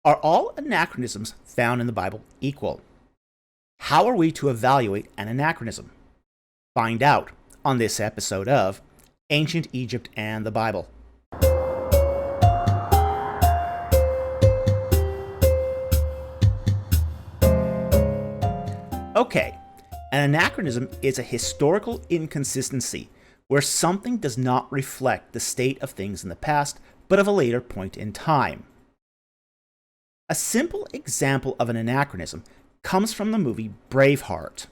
Are all anachronisms found in the Bible equal? How are we to evaluate an anachronism? Find out on this episode of Ancient Egypt and the Bible. Okay, an anachronism is a historical inconsistency where something does not reflect the state of things in the past, but of a later point in time. A simple example of an anachronism comes from the movie Braveheart,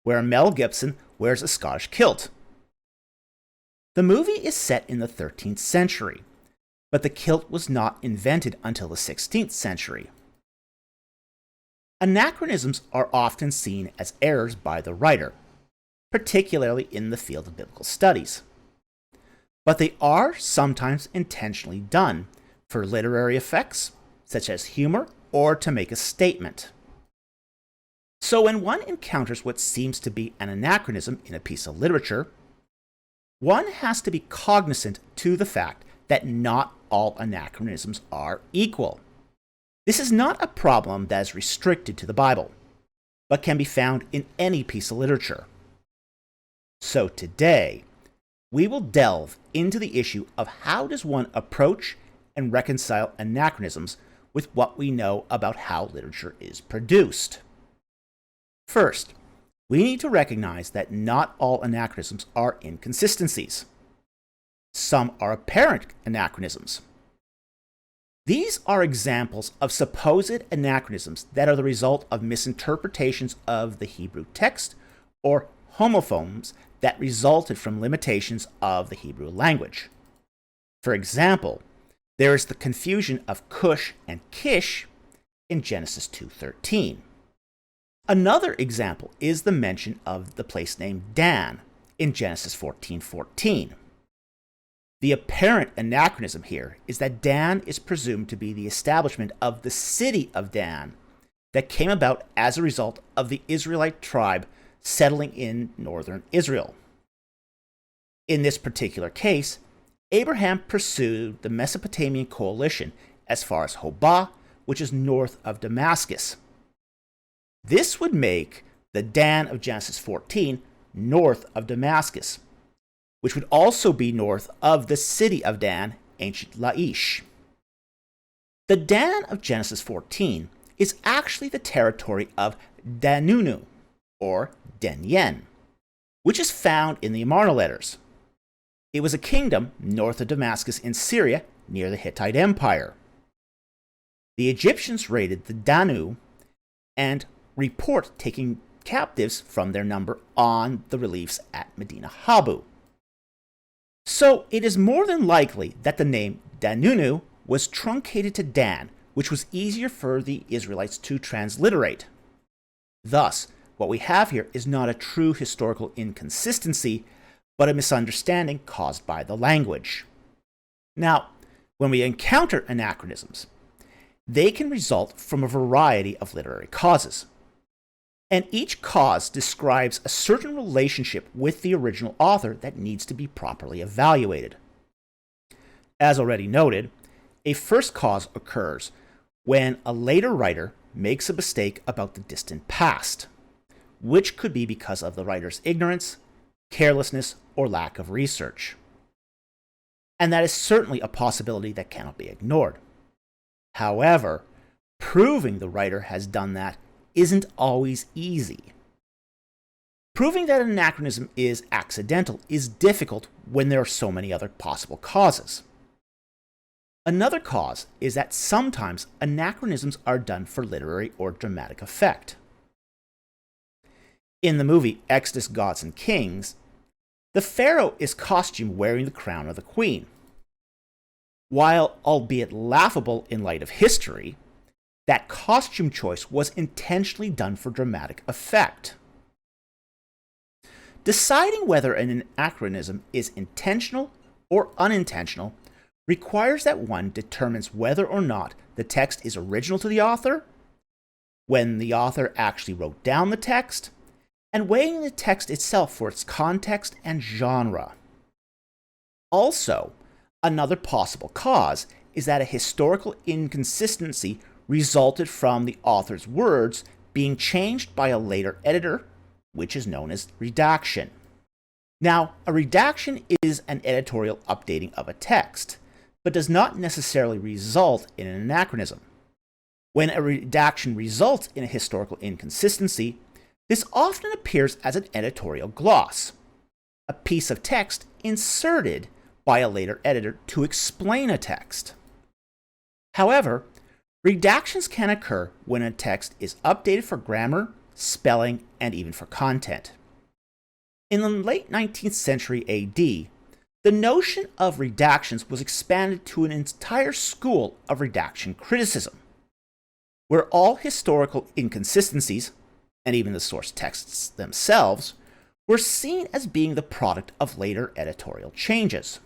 where Mel Gibson wears a Scottish kilt. The movie is set in the 13th century, but the kilt was not invented until the 16th century. Anachronisms are often seen as errors by the writer, particularly in the field of biblical studies. But they are sometimes intentionally done for literary effects, such as humor, or to make a statement. So when one encounters what seems to be an anachronism in a piece of literature, one has to be cognizant to the fact that not all anachronisms are equal. This is not a problem that is restricted to the Bible, but can be found in any piece of literature. So today, we will delve into the issue of how does one approach and reconcile anachronisms with what we know about how literature is produced. First, we need to recognize that not all anachronisms are inconsistencies. Some are apparent anachronisms. These are examples of supposed anachronisms that are the result of misinterpretations of the Hebrew text or homophones that resulted from limitations of the Hebrew language. For example, there is the confusion of Cush and Kish in Genesis 2:13. Another example is the mention of the place name Dan in Genesis 14:14. The apparent anachronism here is that Dan is presumed to be the establishment of the city of Dan that came about as a result of the Israelite tribe settling in northern Israel. In this particular case, Abraham pursued the Mesopotamian coalition as far as Hobah, which is north of Damascus. This would make the Dan of Genesis 14 north of Damascus, which would also be north of the city of Dan, ancient Laish. The Dan of Genesis 14 is actually the territory of Danunu, or Denyen, which is found in the Amarna letters. It was a kingdom north of Damascus in Syria near the Hittite Empire. The Egyptians raided the Danu and report taking captives from their number on the reliefs at Medina Habu. So it is more than likely that the name Danunu was truncated to Dan, which was easier for the Israelites to transliterate. Thus, what we have here is not a true historical inconsistency, but a misunderstanding caused by the language. Now, when we encounter anachronisms, they can result from a variety of literary causes. And each cause describes a certain relationship with the original author that needs to be properly evaluated. As already noted, a first cause occurs when a later writer makes a mistake about the distant past, which could be because of the writer's ignorance, carelessness, or lack of research. And that is certainly a possibility that cannot be ignored. However, proving the writer has done that isn't always easy. Proving that an anachronism is accidental is difficult when there are so many other possible causes. Another cause is that sometimes anachronisms are done for literary or dramatic effect. In the movie Exodus, Gods and Kings, the pharaoh is costumed wearing the crown of the queen. While albeit laughable in light of history, that costume choice was intentionally done for dramatic effect. Deciding whether an anachronism is intentional or unintentional requires that one determines whether or not the text is original to the author, when the author actually wrote down the text, and weighing the text itself for its context and genre. Also, another possible cause is that a historical inconsistency resulted from the author's words being changed by a later editor, which is known as redaction. Now, a redaction is an editorial updating of a text, but does not necessarily result in an anachronism. When a redaction results in a historical inconsistency, this often appears as an editorial gloss, a piece of text inserted by a later editor to explain a text. However, redactions can occur when a text is updated for grammar, spelling, and even for content. In the late 19th century AD, the notion of redactions was expanded to an entire school of redaction criticism, where all historical inconsistencies, and even the source texts themselves, were seen as being the product of later editorial changes.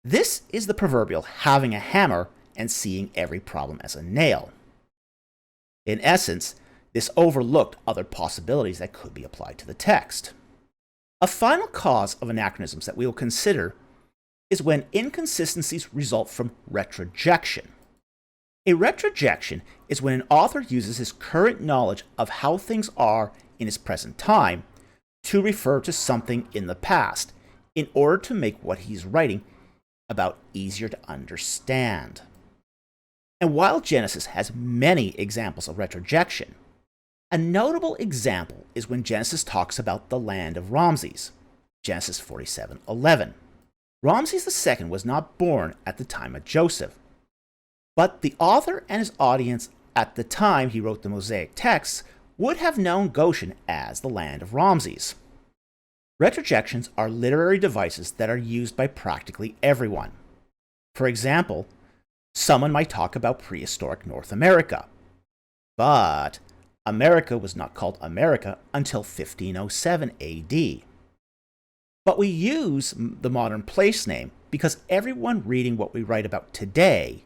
This is the proverbial having a hammer and seeing every problem as a nail. In essence, this overlooked other possibilities that could be applied to the text. A final cause of anachronisms that we will consider is when inconsistencies result from retrojection. A retrojection is when an author uses his current knowledge of how things are in his present time to refer to something in the past in order to make what he's writing about easier to understand. And while Genesis has many examples of retrojection, a notable example is when Genesis talks about the land of Ramses, Genesis 47:11. Ramses II was not born at the time of Joseph, but the author and his audience at the time he wrote the Mosaic texts would have known Goshen as the land of Ramses. Retrojections are literary devices that are used by practically everyone. For example, someone might talk about prehistoric North America, but America was not called America until 1507 AD. But we use the modern place name because everyone reading what we write about today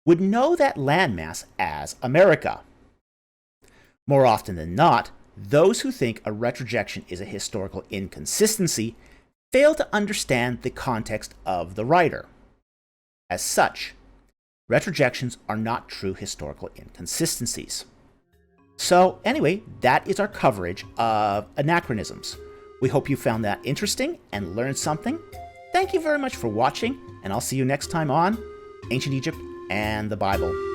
would know that landmass as America. More often than not, those who think a retrojection is a historical inconsistency fail to understand the context of the writer. As such, retrojections are not true historical inconsistencies. So anyway, that is our coverage of anachronisms. We hope you found that interesting and learned something. Thank you very much for watching, and I'll see you next time on Ancient Egypt and the Bible.